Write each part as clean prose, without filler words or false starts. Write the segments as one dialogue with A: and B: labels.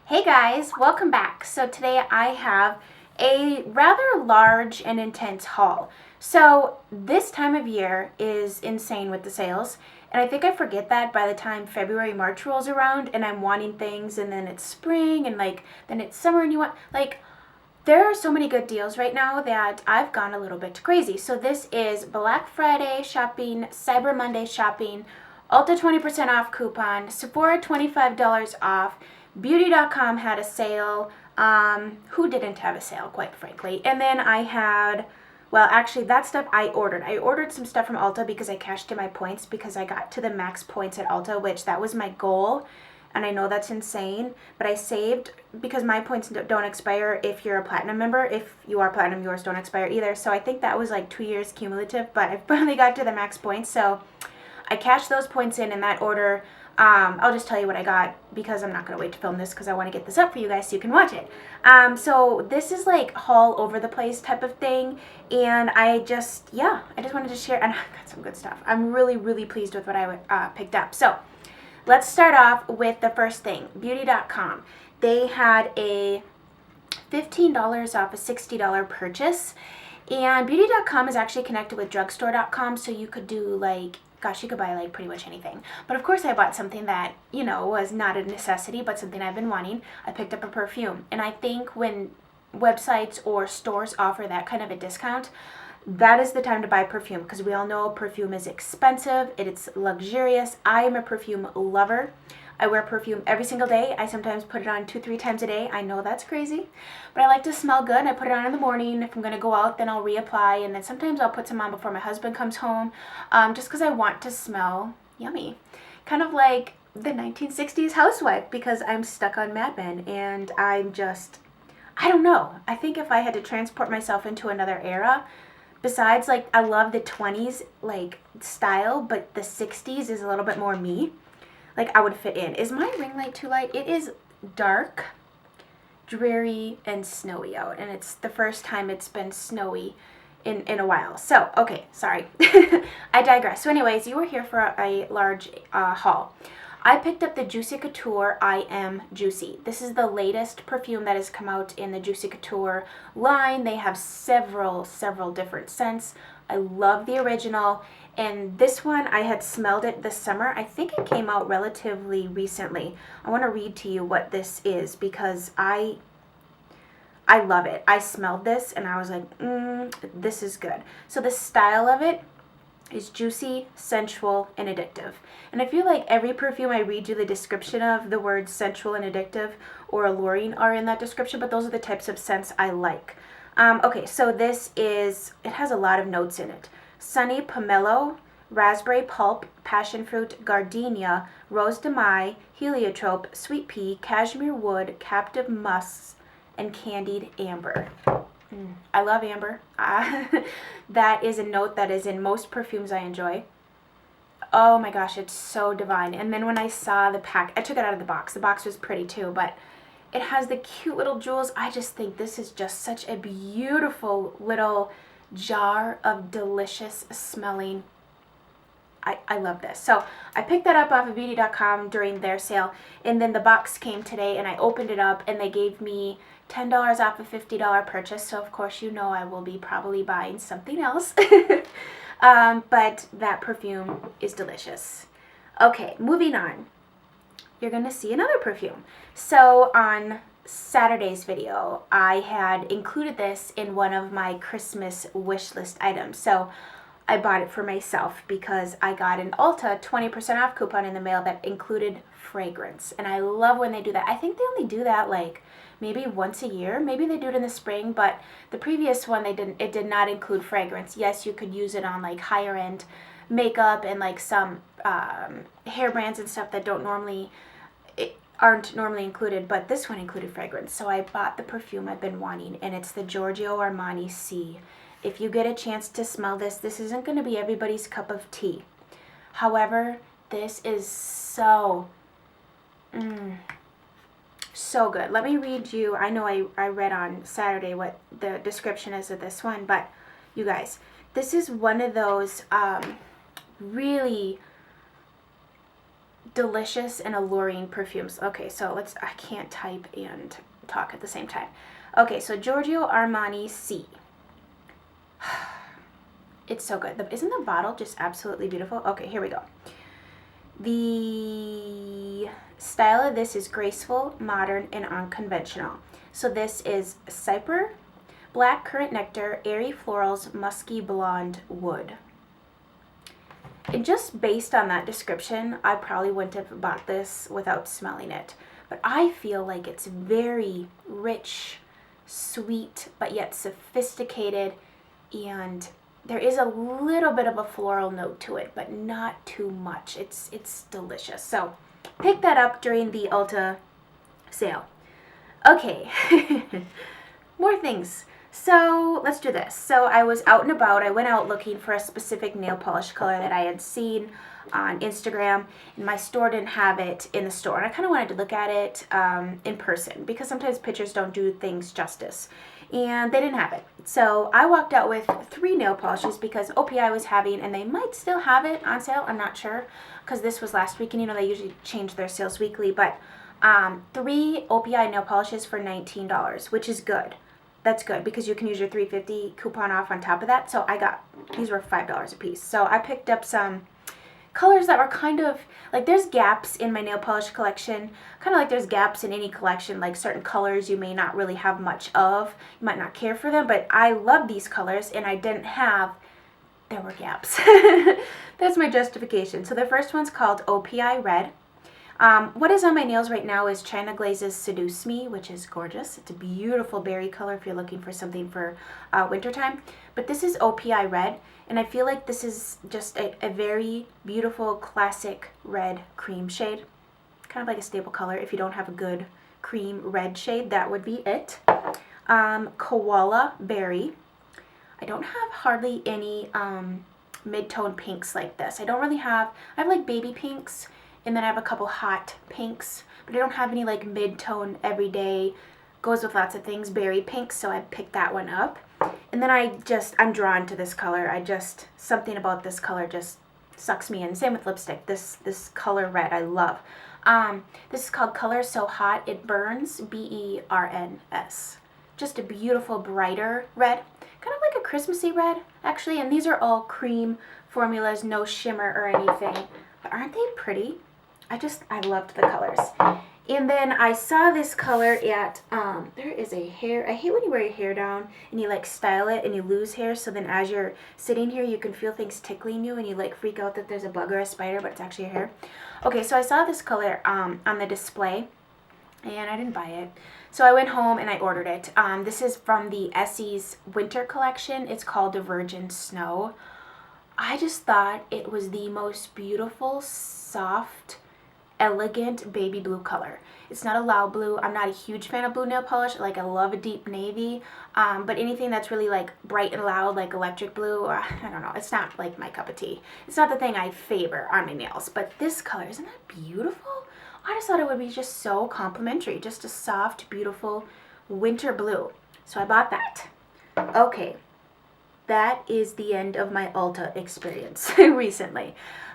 A: Hey guys, welcome back. So today I have a rather large and intense haul. So this time of year is insane with the sales, and I think I forget that by the time February, March rolls around and I'm wanting things, and then it's spring and then it's summer and you want there are so many good deals right now that I've gone a little bit crazy. So this is Black Friday shopping, Cyber Monday shopping, Ulta 20% off coupon, Sephora $25 off, Beauty.com had a sale. Who didn't have a sale, quite frankly? And then I had, well, actually, that stuff I ordered. I ordered some stuff from Ulta because I cashed in my points because I got to the max points at Ulta, which that was my goal. And I know that's insane, but I saved because my points don't expire if you're a platinum member. If you are platinum, yours don't expire either. So I think that was like 2 years cumulative, but I finally got to the max points. So I cashed those points in that order. I'll just tell you what I got because I'm not going to wait to film this because I want to get this up for you guys so you can watch it. So this is like haul over the place type of thing. And I just wanted to share. And I got some good stuff. I'm really, really pleased with what I picked up. So let's start off with the first thing, Beauty.com. They had a $15 off a $60 purchase. And Beauty.com is actually connected with Drugstore.com, so you could do you could buy pretty much anything. But of course I bought something that, was not a necessity, but something I've been wanting. I picked up a perfume. And I think when websites or stores offer that kind of a discount, that is the time to buy perfume because we all know perfume is expensive. It's luxurious. I am a perfume lover. I wear perfume every single day. I sometimes put it on 2-3 times a day. I know that's crazy, but I like to smell good. I put it on in the morning. If I'm going to go out, then I'll reapply, and then sometimes I'll put some on before my husband comes home, just because I want to smell yummy. Kind of like the 1960s housewife, because I'm stuck on Mad Men, and I don't know. I think if I had to transport myself into another era, besides, I love the 20s, style, but the 60s is a little bit more me. I would fit in. Is my ring light too light? It is dark, dreary, and snowy out. And it's the first time it's been snowy in a while. So, okay, sorry. I digress. So anyways, you were here for a large haul. I picked up the Juicy Couture I Am Juicy. This is the latest perfume that has come out in the Juicy Couture line. They have several different scents. I love the original. And this one, I had smelled it this summer. I think it came out relatively recently. I want to read to you what this is because I love it. I smelled this and I was like, this is good. So the style of it is juicy, sensual, and addictive. And I feel like every perfume I read you the description of, the words sensual and addictive or alluring are in that description, but those are the types of scents I like. Okay, so it has a lot of notes in it. Sunny pomelo, raspberry pulp, passion fruit, gardenia, rose de mai, heliotrope, sweet pea, cashmere wood, captive musks, and candied amber. I love amber. That is a note that is in most perfumes I enjoy. Oh my gosh, it's so divine. And then when I saw the pack, I took it out of the box. The box was pretty too, but it has the cute little jewels. I just think this is just such a beautiful little jar of delicious smelling. I love this. So I picked that up off of Beauty.com during their sale, and then the box came today and I opened it up and they gave me $10 off a $50 purchase. So of course I will be probably buying something else. But that perfume is delicious. Okay, moving on. You're going to see another perfume. So on Saturday's video, I had included this in one of my Christmas wish list items. So I bought it for myself because I got an Ulta 20% off coupon in the mail that included fragrance. And I love when they do that. I think they only do that maybe once a year. Maybe they do it in the spring, but the previous one it did not include fragrance. Yes, you could use it on higher end makeup and some hair brands and stuff that aren't normally included, but this one included fragrance. So I bought the perfume I've been wanting, and it's the Giorgio Armani C. If you get a chance to smell this isn't going to be everybody's cup of tea. However, this is so good. Let me read you. I know I read on Saturday what the description is of this one, but you guys, this is one of those really delicious and alluring perfumes. Okay, so I can't type and talk at the same time. Okay, so Giorgio Armani C. It's so good. Isn't the bottle just absolutely beautiful? Okay, here we go. The style of this is graceful, modern, and unconventional. So this is Cyper, black currant nectar, airy florals, musky blonde wood. And just based on that description, I probably wouldn't have bought this without smelling it. But I feel like it's very rich, sweet, but yet sophisticated, and there is a little bit of a floral note to it, but not too much. It's delicious. So pick that up during the Ulta sale. Okay, more things. So let's do this. So I was out and about. I went out looking for a specific nail polish color that I had seen on Instagram, and my store didn't have it in the store. And I kind of wanted to look at it in person, because sometimes pictures don't do things justice. And they didn't have it. So I walked out with 3 nail polishes because OPI was having, and they might still have it on sale, I'm not sure, because this was last week, and you know they usually change their sales weekly, but 3 OPI nail polishes for $19, which is good. That's good because you can use your $3.50 coupon off on top of that. So these were $5 a piece. So I picked up some colors that were kind of, like, there's gaps in my nail polish collection, kind of like there's gaps in any collection, like certain colors you may not really have much of, you might not care for them, but I love these colors and I didn't have, there were gaps. That's my justification. So the first one's called OPI Red. What is on my nails right now is China Glaze's Seduce Me, which is gorgeous. It's a beautiful berry color if you're looking for something for wintertime. But this is OPI Red, and I feel like this is just a very beautiful classic red cream shade. Kind of like a staple color. If you don't have a good cream red shade, that would be it. Koala Berry. I don't have hardly any mid-tone pinks like this. I have like baby pinks, and then I have a couple hot pinks, but I don't have any like mid-tone everyday, goes with lots of things, berry pinks, so I picked that one up. And then I'm drawn to this color. Something about this color just sucks me in. Same with lipstick. This color red I love. This is called Color So Hot It Burns, Berns. Just a beautiful brighter red, kind of like a Christmassy red actually, and these are all cream formulas, no shimmer or anything. But aren't they pretty? I loved the colors. And then I saw this color at, there is a hair, I hate when you wear your hair down and you like style it and you lose hair, so then as you're sitting here you can feel things tickling you and you like freak out that there's a bug or a spider, but it's actually your hair. Okay, so I saw this color on the display and I didn't buy it. So I went home and I ordered it. This is from the Essie's winter collection. It's called the Virgin Snow. I just thought it was the most beautiful, soft, elegant baby blue color. It's not a loud blue. I'm not a huge fan of blue nail polish. Like, I love a deep navy, but anything that's really like bright and loud, like electric blue, I don't know, it's not like my cup of tea. It's not the thing I favor on my nails, but this color, isn't that beautiful? I just thought it would be just so complimentary, just a soft, beautiful winter blue. So I bought that. Okay, that is the end of my Ulta experience recently.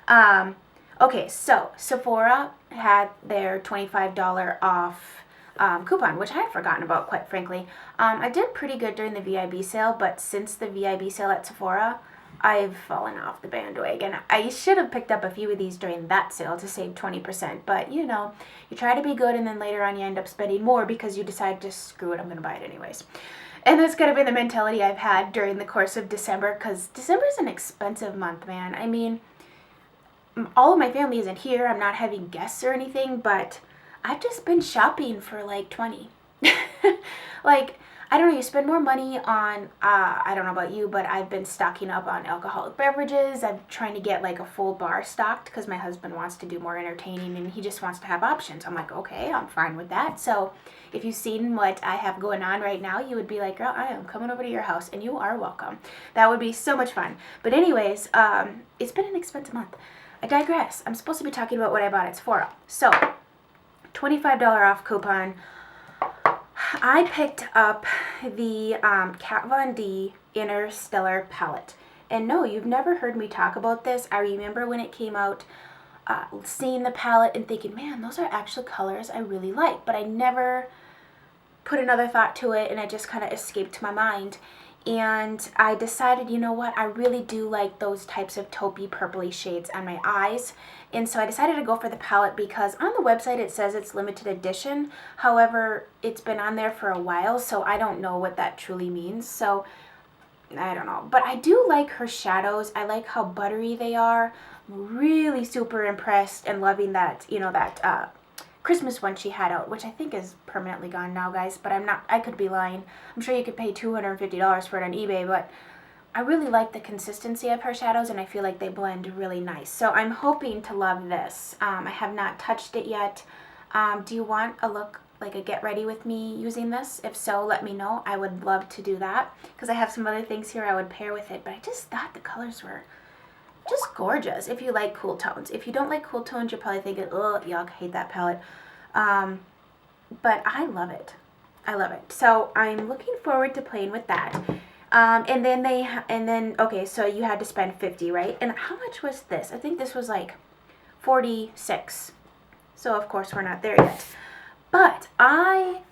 A: Okay, so Sephora had their $25 off coupon, which I had forgotten about, quite frankly. I did pretty good during the VIB sale, but since the VIB sale at Sephora, I've fallen off the bandwagon. I should have picked up a few of these during that sale to save 20%, but you know, you try to be good and then later on you end up spending more because you decide, just screw it, I'm going to buy it anyways. And that's kind of been the mentality I've had during the course of December, because December is an expensive month, man. I mean, all of my family isn't here. I'm not having guests or anything, but I've just been shopping for like 20. Like, I don't know, you spend more money on, I don't know about you, but I've been stocking up on alcoholic beverages. I'm trying to get like a full bar stocked because my husband wants to do more entertaining and he just wants to have options. I'm like, okay, I'm fine with that. So if you've seen what I have going on right now, you would be like, girl, I am coming over to your house and you are welcome. That would be so much fun. But anyways, it's been an expensive month. I digress. I'm supposed to be talking about what I bought at Sephora. So, $25 off coupon. I picked up the Kat Von D Interstellar palette. And no, you've never heard me talk about this. I remember when it came out seeing the palette and thinking, man, those are actual colors I really like, but I never put another thought to it, and it just kind of escaped my mind. And I decided, you know what, I really do like those types of taupey purpley shades on my eyes. And so I decided to go for the palette because on the website it says it's limited edition. However, it's been on there for a while, so I don't know what that truly means. So I don't know. But I do like her shadows. I like how buttery they are. I'm really super impressed and loving that, you know, that Christmas one she had out, which I think is permanently gone now, guys, but I could be lying. I'm sure you could pay $250 for it on eBay, but I really like the consistency of her shadows, and I feel like they blend really nice. So I'm hoping to love this. I have not touched it yet. Do you want a look, like a get ready with me using this? If so, let me know. I would love to do that because I have some other things here I would pair with it, but I just thought the colors were just gorgeous if you like cool tones. If you don't like cool tones, you're probably thinking, oh, yuck, I hate that palette. But I love it. I love it. So I'm looking forward to playing with that. And then okay, so you had to spend $50, right? And how much was this? I think this was like $46. So of course we're not there yet. But I've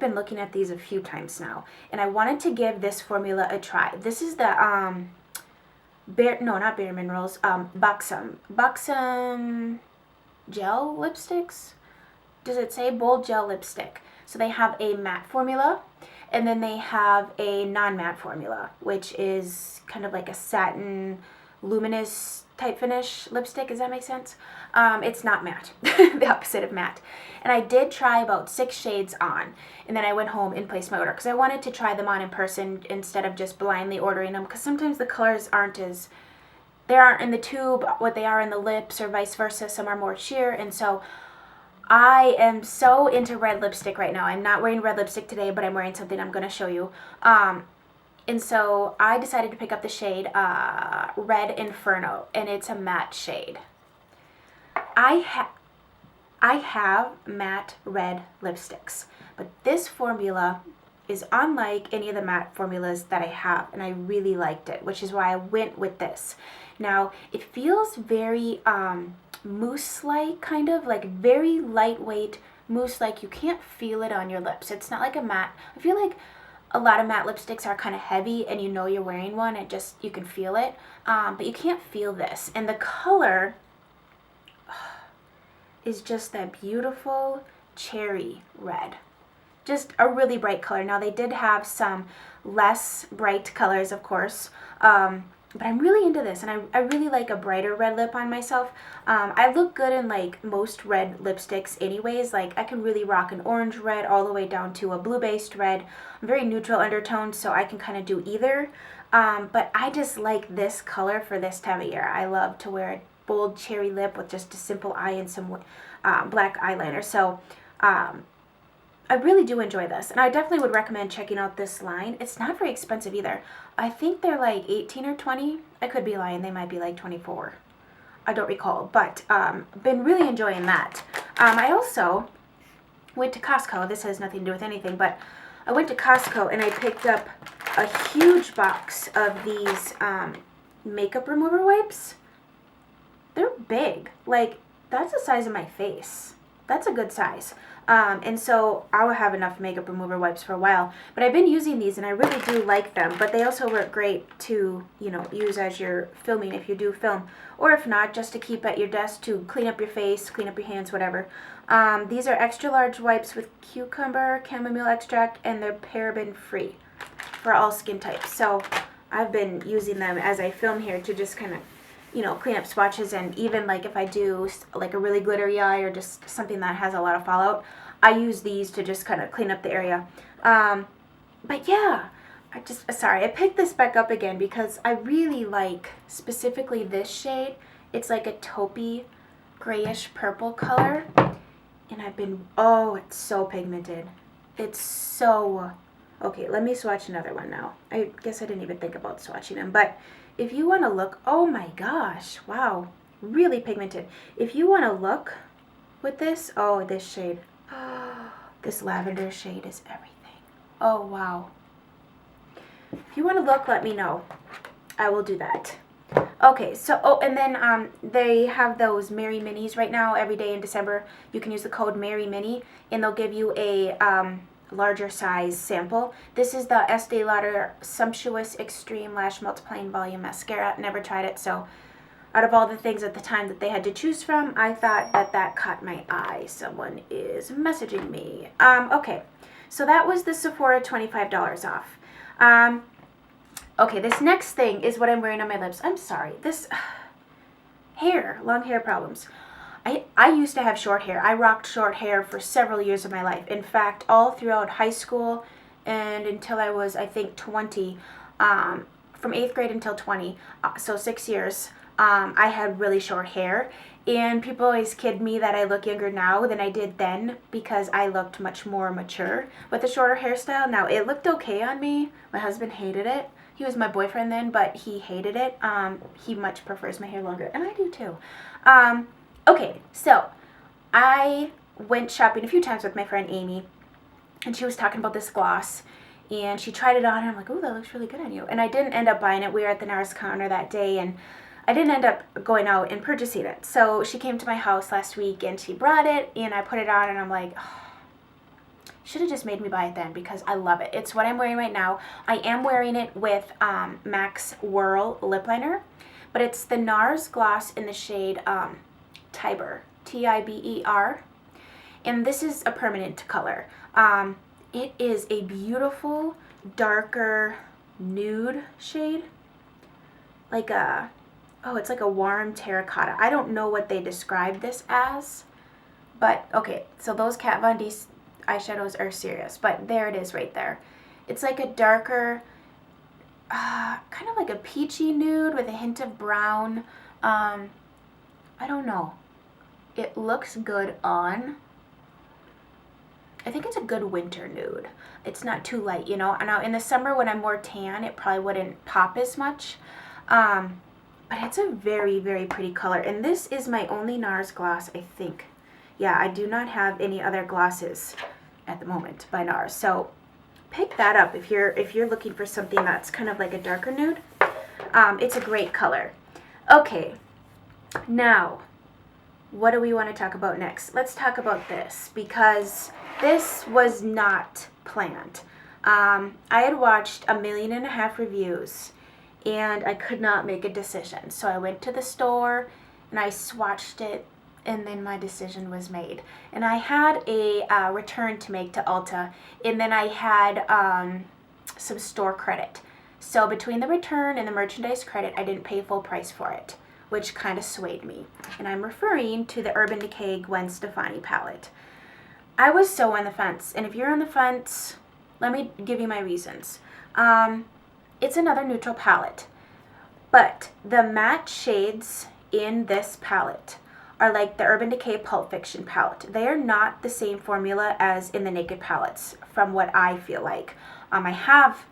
A: been looking at these a few times now, and I wanted to give this formula a try. This is the not Bare Minerals, Buxom gel lipsticks. Does it say bold gel lipstick? So they have a matte formula, and then they have a non-matte formula, which is kind of like a satin luminous type finish lipstick. Does that make sense? It's not matte, the opposite of matte. And I did try about 6 shades on, and then I went home and placed my order because I wanted to try them on in person instead of just blindly ordering them, because sometimes the colors aren't in the tube what they are in the lips, or vice versa. Some are more sheer, and so I am so into red lipstick right now. I'm not wearing red lipstick today, but I'm wearing something I'm going to show you. And so I decided to pick up the shade Red Inferno, and it's a matte shade. I have matte red lipsticks, but this formula is unlike any of the matte formulas that I have, and I really liked it, which is why I went with this. Now, it feels very mousse-like, kind of like very lightweight mousse-like. You can't feel it on your lips. It's not like a matte. I feel like a lot of matte lipsticks are kind of heavy, and you know you're wearing one, and just you can feel it, but you can't feel this. And the color is just that beautiful cherry red. Just a really bright color. Now, they did have some less bright colors, of course, but I'm really into this, and I really like a brighter red lip on myself. I look good in like most red lipsticks anyways. Like I can really rock an orange red all the way down to a blue-based red. I'm very neutral undertones, so I can kind of do either. But I just like this color for this time of year. I love to wear a bold cherry lip with just a simple eye and some black eyeliner. So I really do enjoy this, and I definitely would recommend checking out this line. It's not very expensive either. I think they're like 18 or 20. I could be lying. They might be like 24. I don't recall, but been really enjoying that. I also went to Costco. This has nothing to do with anything, but I went to Costco and I picked up a huge box of these makeup remover wipes. They're big. Like, that's the size of my face. That's a good size. And so I'll have enough makeup remover wipes for a while. But I've been using these, and I really do like them. But they also work great to, you know, use as you're filming if you do film. Or if not, just to keep at your desk to clean up your face, clean up your hands, whatever. These are extra large wipes with cucumber, chamomile extract, and they're paraben free for all skin types. So I've been using them as I film here to just kind of, you know, clean up swatches, and even like if I do like a really glittery eye or just something that has a lot of fallout, I use these to just kind of clean up the area. But yeah, I picked this back up again because I really like specifically this shade. It's like a taupey grayish purple color, and it's so pigmented. It's so, okay, let me swatch another one now. I guess I didn't even think about swatching them, but if you want to look, oh my gosh, wow, really pigmented. If you want to look with this, oh, this shade, this lavender shade is everything. Oh, wow. If you want to look, let me know. I will do that. Okay, so, oh, and then they have those Merry Minis right now. Every day in December, you can use the code Merry Mini, and they'll give you a larger size sample. This is the Estee Lauder Sumptuous Extreme Lash Multiplying Volume Mascara. Never tried it, so out of all the things at the time that they had to choose from, I thought that that caught my eye. Someone is messaging me. Okay, so that was the Sephora $25 off. Okay, this next thing is what I'm wearing on my lips. I'm sorry. This hair, long hair problems. I used to have short hair. I rocked short hair for several years of my life. In fact, all throughout high school and until I was, I think, 20, from 8th grade until 20, so 6 years, I had really short hair. And people always kid me that I look younger now than I did then because I looked much more mature with the shorter hairstyle. Now, it looked okay on me. My husband hated it. He was my boyfriend then, but he hated it. He much prefers my hair longer, and I do too. Okay, so I went shopping a few times with my friend Amy, and she was talking about this gloss, and she tried it on, and I'm like, ooh, that looks really good on you. And I didn't end up buying it. We were at the NARS counter that day, and I didn't end up going out and purchasing it. So she came to my house last week, and she brought it, and I put it on, and I'm like, oh, should have just made me buy it then because I love it. It's what I'm wearing right now. I am wearing it with MAC's Whirl lip liner, but it's the NARS gloss in the shade Tiber, Tiber, and this is a permanent color. It is a beautiful, darker nude shade, like a, oh, it's like a warm terracotta. I don't know what they describe this as, but okay, so those Kat Von D eyeshadows are serious, but there it is right there. It's like a darker, kind of like a peachy nude with a hint of brown. I don't know. It looks good on. I think it's a good winter nude. It's not too light, you know. Now in the summer when I'm more tan, it probably wouldn't pop as much. But it's a very, very pretty color. And this is my only NARS gloss, I think. Yeah, I do not have any other glosses at the moment by NARS. So pick that up if you're looking for something that's kind of like a darker nude. It's a great color. Okay, now what do we want to talk about next? Let's talk about this because this was not planned. I had watched 1.5 million reviews and I could not make a decision. So I went to the store and I swatched it, and then my decision was made. And I had a return to make to Ulta, and then I had some store credit. So between the return and the merchandise credit, I didn't pay full price for it, which kind of swayed me. And I'm referring to the Urban Decay Gwen Stefani palette. I was so on the fence, and if you're on the fence, let me give you my reasons. It's another neutral palette, but the matte shades in this palette are like the Urban Decay Pulp Fiction palette. They are not the same formula as in the Naked palettes, from what I feel like. I have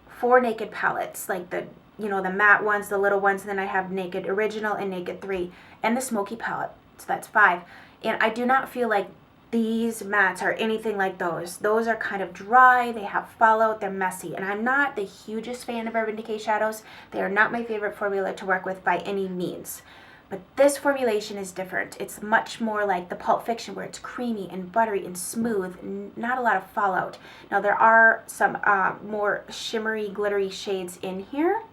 A: 4 Naked palettes, like the, you know, the matte ones, the little ones, and then I have Naked Original and Naked 3, and the Smoky palette, so that's 5. And I do not feel like these mattes are anything like those. Those are kind of dry, they have fallout, they're messy, and I'm not the hugest fan of Urban Decay shadows. They are not my favorite formula to work with by any means. But this formulation is different. It's much more like the Pulp Fiction where it's creamy and buttery and smooth, not a lot of fallout. Now there are some more shimmery, glittery shades in here,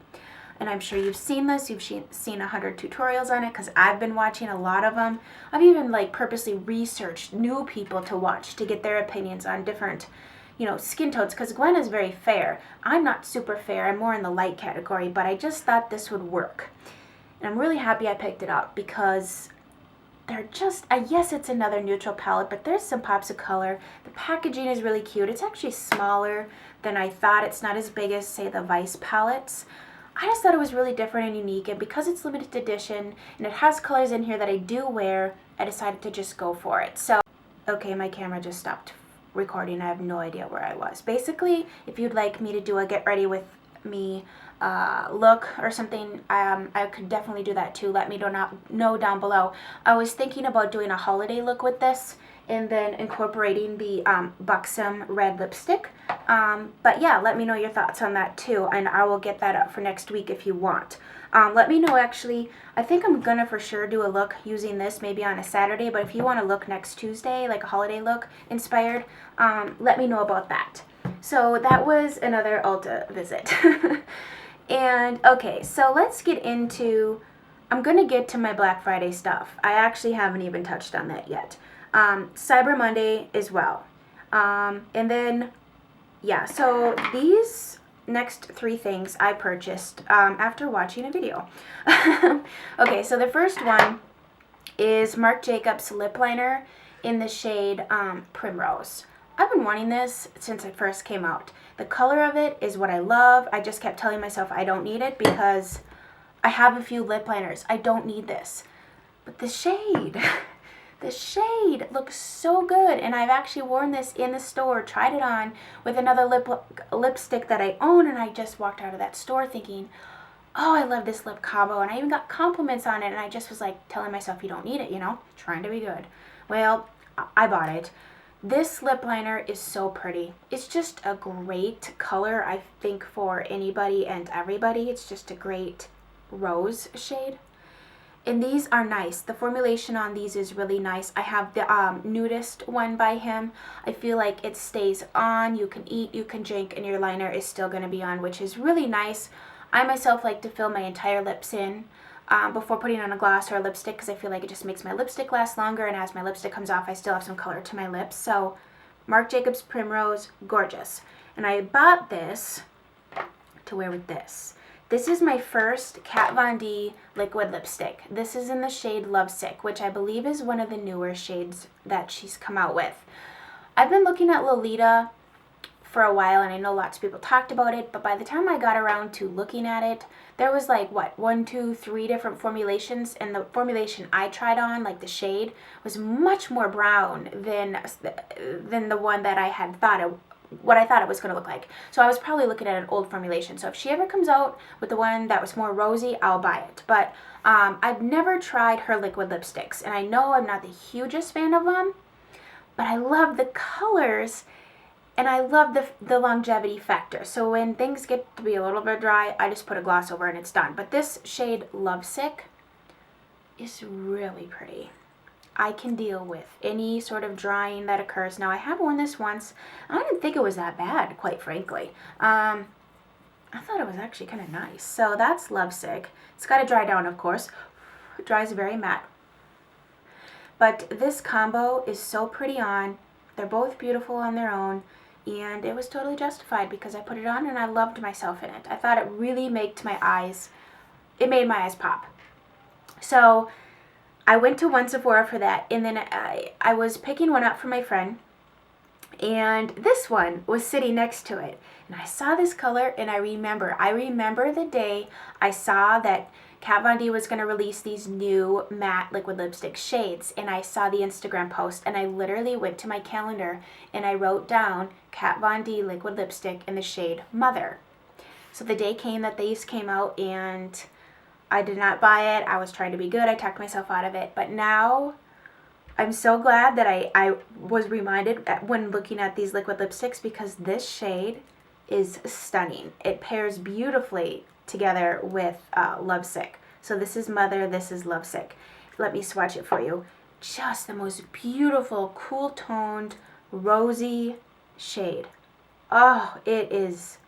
A: and I'm sure you've seen this. You've seen 100 tutorials on it because I've been watching a lot of them. I've even like purposely researched new people to watch to get their opinions on different, you know, skin tones, because Gwen is very fair. I'm not super fair. I'm more in the light category, but I just thought this would work. And I'm really happy I picked it up because they're just, yes, it's another neutral palette, but there's some pops of color. The packaging is really cute. It's actually smaller than I thought. It's not as big as, say, the Vice palettes. I just thought it was really different and unique, and because it's limited edition and it has colors in here that I do wear, I decided to just go for it. So, okay, my camera just stopped recording. I have no idea where I was. Basically, if you'd like me to do a get ready with me look or something, I could definitely do that too. Let me know down below. I was thinking about doing a holiday look with this and then incorporating the Buxom red lipstick, But yeah, let me know your thoughts on that too, and I will get that up for next week if you want. Let me know, actually, I think I'm gonna for sure do a look using this maybe on a Saturday, but if you want to look next Tuesday, like a holiday look inspired, let me know about that. So that was another Ulta visit. And okay, so let's get into, I'm gonna get to my Black Friday stuff. I actually haven't even touched on that yet. Cyber Monday as well. And then, yeah, so these next three things I purchased after watching a video. Okay, so the first one is Marc Jacobs lip liner in the shade Primrose. I've been wanting this since it first came out. The color of it is what I love. I just kept telling myself I don't need it because I have a few lip liners. I don't need this. But the shade, the shade looks so good. And I've actually worn this in the store, tried it on with another lipstick that I own, and I just walked out of that store thinking, oh, I love this lip combo. And I even got compliments on it, and I just was like telling myself you don't need it, you know, trying to be good. Well, I bought it. This lip liner is so pretty. It's just a great color, I think, for anybody and everybody. It's just a great rose shade. And these are nice. The formulation on these is really nice. I have the nudist one by him. I feel like it stays on. You can eat, you can drink, and your liner is still going to be on, which is really nice. I myself like to fill my entire lips in before putting on a gloss or a lipstick because I feel like it just makes my lipstick last longer, and as my lipstick comes off, I still have some color to my lips. So Marc Jacobs Primrose, gorgeous. And I bought this to wear with this. This is my first Kat Von D liquid lipstick. This is in the shade Lovesick, which I believe is one of the newer shades that she's come out with. I've been looking at Lolita for a while, and I know lots of people talked about it, but by the time I got around to looking at it, there was like, what, 1, 2, 3 different formulations, and the formulation I tried on, like the shade, was much more brown than the one that I had thought what I thought it was going to look like. So I was probably looking at an old formulation. So if she ever comes out with the one that was more rosy, I'll buy it. But I've never tried her liquid lipsticks, and I know I'm not the hugest fan of them, but I love the colors, and I love the longevity factor. So when things get to be a little bit dry, I just put a gloss over and it's done. But this shade Lovesick is really pretty. I can deal with any sort of drying that occurs. Now, I have worn this once. I didn't think it was that bad, quite frankly. I thought it was actually kind of nice. So that's Lovesick. It's got to dry down, of course. It dries very matte. But this combo is so pretty on. They're both beautiful on their own. And it was totally justified because I put it on and I loved myself in it. I thought it really made my eyes pop. So I went to one Sephora for that, and then I was picking one up for my friend, and this one was sitting next to it. And I saw this color, and I remember the day I saw that Kat Von D was going to release these new matte liquid lipstick shades, and I saw the Instagram post, and I literally went to my calendar, and I wrote down Kat Von D liquid lipstick in the shade Mother. So the day came that these came out, and I did not buy it. I was trying to be good. I talked myself out of it. But now I'm so glad that I was reminded when looking at these liquid lipsticks, because this shade is stunning. It pairs beautifully together with Lovesick. So this is Mother, this is Lovesick. Let me swatch it for you. Just the most beautiful, cool toned, rosy shade. Oh, it is.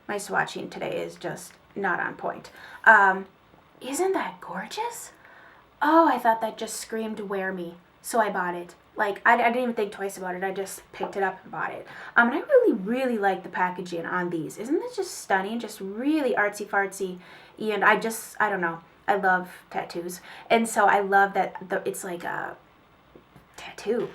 A: My swatching today is just not on point. Isn't that gorgeous? Oh, I thought that just screamed wear me. So I bought it. Like, I didn't even think twice about it. I just picked it up and bought it. And I really, really like the packaging on these. Isn't it just stunning? Just really artsy-fartsy. And I don't know. I love tattoos. And so I love that it's like a tattoo.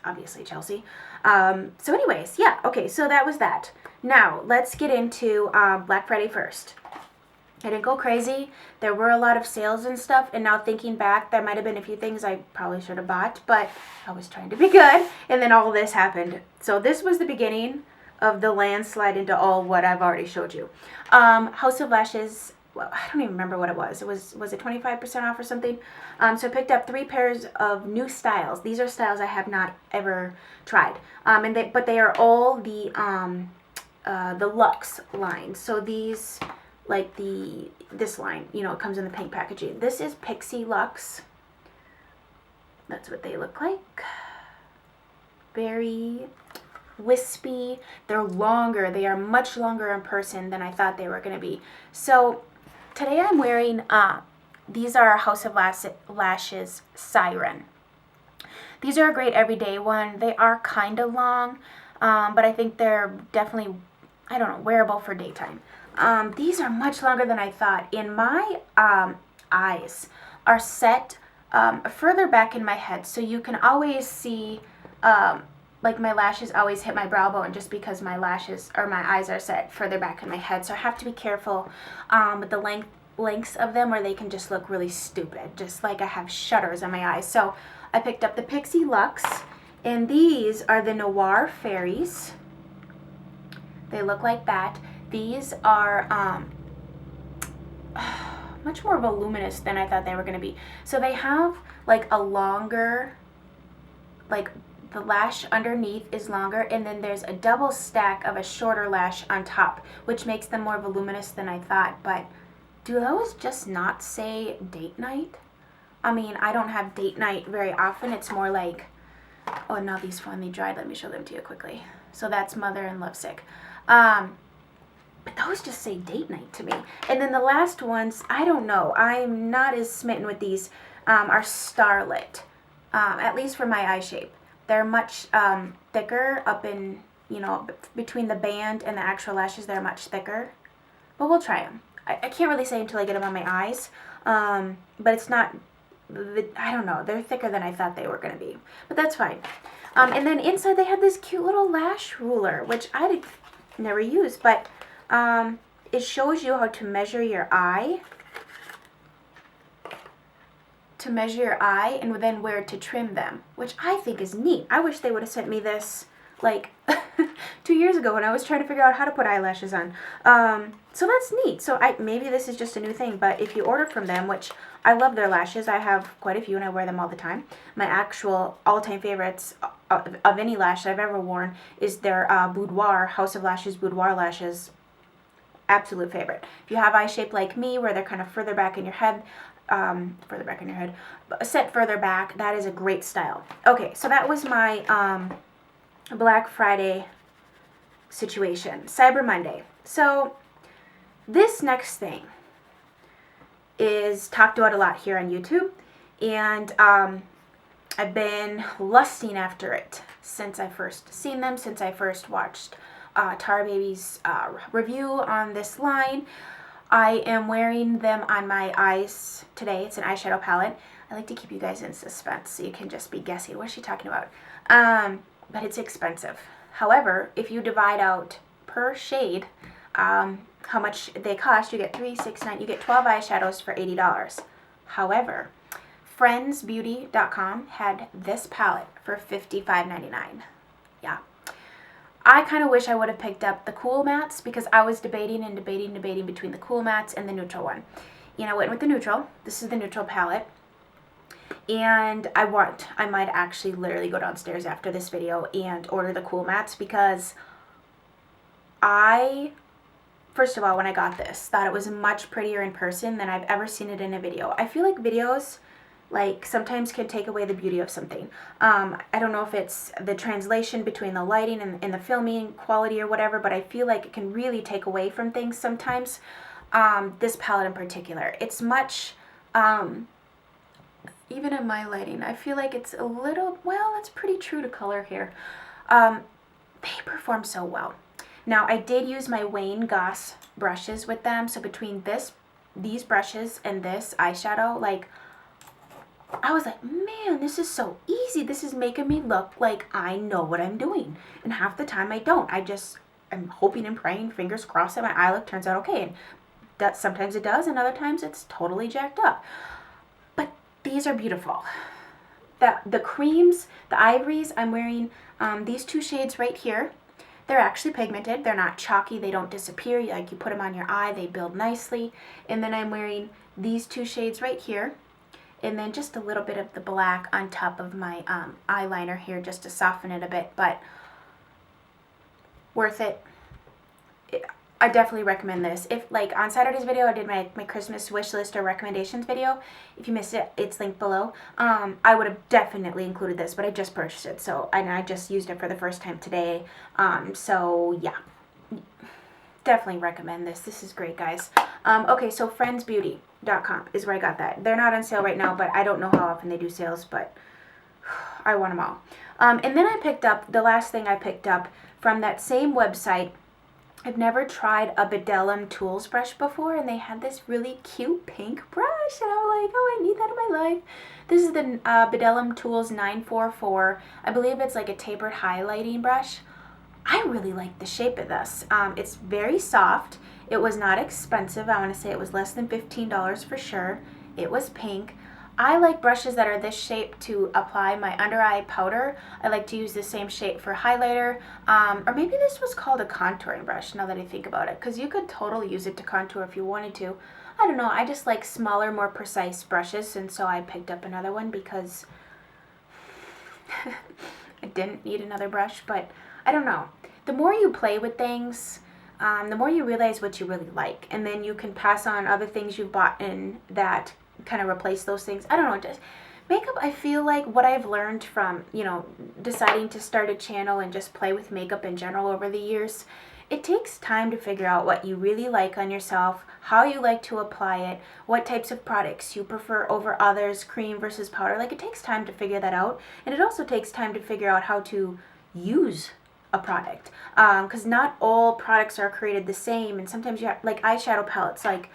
A: Obviously, Chelsea. So anyways, yeah. Okay, so that was that. Now, let's get into Black Friday first. I didn't go crazy. There were a lot of sales and stuff, and now thinking back, there might have been a few things I probably should have bought, but I was trying to be good, and then all this happened. So this was the beginning of the landslide into all what I've already showed you. House of Lashes, well, I don't even remember what it was. Was it 25% off or something? So I picked up 3 pairs of new styles. These are styles I have not ever tried. But they are all the the Luxe line. So these, like this line, you know, it comes in the pink packaging. This is Pixie Luxe. That's what they look like. Very wispy. They're longer. They are much longer in person than I thought they were going to be. So today I'm wearing, these are House of Lashes Siren. These are a great everyday one. They are kind of long, but I think they're definitely, I don't know, wearable for daytime. These are much longer than I thought. And my eyes are set further back in my head, so you can always see, like my lashes always hit my brow bone just because my lashes or my eyes are set further back in my head. So I have to be careful with the lengths of them, or they can just look really stupid, just like I have shutters on my eyes. So I picked up the Pixie Luxe, and these are the Noir Fairies. They look like that. These are much more voluminous than I thought they were going to be. So they have like a longer, like the lash underneath is longer, and then there's a double stack of a shorter lash on top, which makes them more voluminous than I thought. But do those just not say date night? I mean, I don't have date night very often. It's more like, oh, now these finally dried. Let me show them to you quickly. So that's Mother and Lovesick. But those just say date night to me. And then the last ones, I don't know. I'm not as smitten with these, are Starlet, at least for my eye shape. They're much thicker up in, you know, between the band and the actual lashes, they're much thicker. But we'll try them. I can't really say until I get them on my eyes. But it's not, I don't know, they're thicker than I thought they were going to be. But that's fine. And then inside they had this cute little lash ruler, which I never used. But it shows you how to measure your eye. And then where to trim them, which I think is neat. I wish they would have sent me this like 2 years ago when I was trying to figure out how to put eyelashes on. So that's neat. So maybe this is just a new thing, but if you order from them, which I love their lashes, I have quite a few and I wear them all the time. My actual all-time favorites of any lash I've ever worn is their Boudoir, House of Lashes Boudoir lashes. Absolute favorite. If you have eye shape like me, where they're kind of further back in your head, set further back, that is a great style. Okay, so that was my Black Friday situation. Cyber Monday. So this next thing is talked about a lot here on YouTube, and I've been lusting after it since I first seen them, since I first watched Tar Baby's review on this line. I am wearing them on my eyes today. It's an eyeshadow palette. I like to keep you guys in suspense so you can just be guessing, what is she talking about? But it's expensive. However, if you divide out per shade how much they cost, you get 3, 6, 9, you get 12 eyeshadows for $80. However, friendsbeauty.com had this palette for $55.99. Yeah. I kind of wish I would have picked up the Cool Mattes, because I was debating between the Cool Mattes and the neutral one. And I went with the neutral. This is the neutral palette. And I might actually literally go downstairs after this video and order the Cool Mattes, because first of all, when I got this, thought it was much prettier in person than I've ever seen it in a video. I feel like videos, like, sometimes can take away the beauty of something. I don't know if it's the translation between the lighting and the filming quality or whatever, but I feel like it can really take away from things sometimes. This palette in particular, it's much, even in my lighting, I feel like it's a little, well, it's pretty true to color here. They perform so well. Now, I did use my Wayne Goss brushes with them, so between these brushes and this eyeshadow, like, I was like, man, this is so easy. This is making me look like I know what I'm doing. And half the time I don't. I'm hoping and praying, fingers crossed, that my eye look turns out okay. And that sometimes it does, and other times it's totally jacked up. But these are beautiful. The creams, the ivories, I'm wearing these 2 shades right here. They're actually pigmented. They're not chalky. They don't disappear. Like, you put them on your eye, they build nicely. And then I'm wearing these 2 shades right here. And then just a little bit of the black on top of my eyeliner here, just to soften it a bit. But worth it. I definitely recommend this. If, like, on Saturday's video, I did my Christmas wish list or recommendations video. If you missed it, it's linked below. I would have definitely included this, but I just purchased it, so, and I just used it for the first time today. So, yeah. Definitely recommend this. This is great, guys. Okay, so friendsbeauty.com is where I got that. They're not on sale right now, but I don't know how often they do sales, but I want them all. And then I picked up, the last thing I picked up from that same website, I've never tried a Bedellum Tools brush before, and they had this really cute pink brush, and I'm like, oh, I need that in my life. This is the Bedellum Tools 944. I believe it's like a tapered highlighting brush. I really like the shape of this. It's very soft. It was not expensive. I want to say it was less than $15 for sure. It was pink. I like brushes that are this shape to apply my under eye powder. I like to use the same shape for highlighter. Or maybe this was called a contouring brush, now that I think about it, because you could totally use it to contour if you wanted to. I don't know. I just like smaller, more precise brushes, and so I picked up another one because I didn't need another brush, but I don't know. The more you play with things, the more you realize what you really like, and then you can pass on other things you've bought in that kind of replace those things. I don't know, just makeup, I feel like what I've learned from, you know, deciding to start a channel and just play with makeup in general over the years, it takes time to figure out what you really like on yourself, how you like to apply it, what types of products you prefer over others, cream versus powder. Like, it takes time to figure that out, and it also takes time to figure out how to use a product, because not all products are created the same, and sometimes you have, like, eyeshadow palettes, like,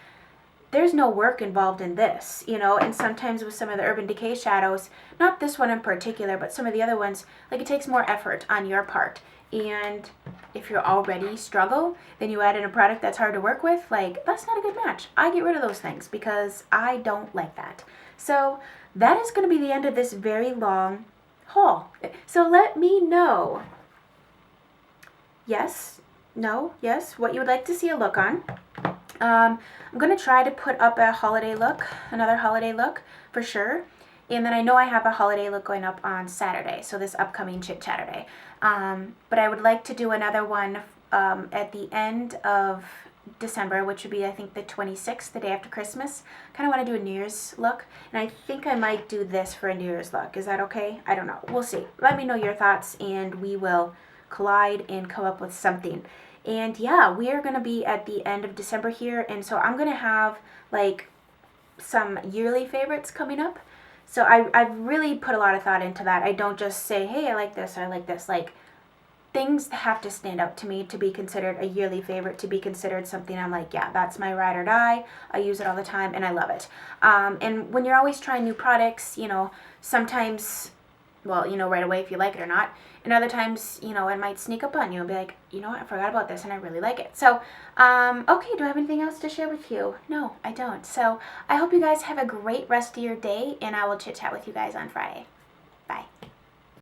A: there's no work involved in this, you know, and sometimes with some of the Urban Decay shadows, not this one in particular, but some of the other ones, like, it takes more effort on your part, and if you're already struggle, then you add in a product that's hard to work with, like, that's not a good match. I get rid of those things because I don't like that. So that is going to be the end of this very long haul. So let me know, yes, no, yes, what you would like to see a look on. I'm going to try to put up a holiday look, another holiday look for sure. And then I know I have a holiday look going up on Saturday, so this upcoming Chit Chatterday. But I would like to do another one at the end of December, which would be, I think, the 26th, the day after Christmas. Kind of want to do a New Year's look, and I think I might do this for a New Year's look. Is that okay? I don't know. We'll see. Let me know your thoughts, and we will collide and come up with something. And yeah, we are going to be at the end of December here, and so I'm going to have, like, some yearly favorites coming up. So I've really put a lot of thought into that. I don't just say, hey, I like this, or I like this. Like, things have to stand out to me to be considered a yearly favorite, to be considered something I'm like, yeah, that's my ride or die. I use it all the time, and I love it. And when you're always trying new products, you know, sometimes, well, you know right away if you like it or not. And other times, you know, it might sneak up on you and be like, you know what, I forgot about this and I really like it. So, okay, do I have anything else to share with you? No, I don't. So I hope you guys have a great rest of your day, and I will chit chat with you guys on Friday.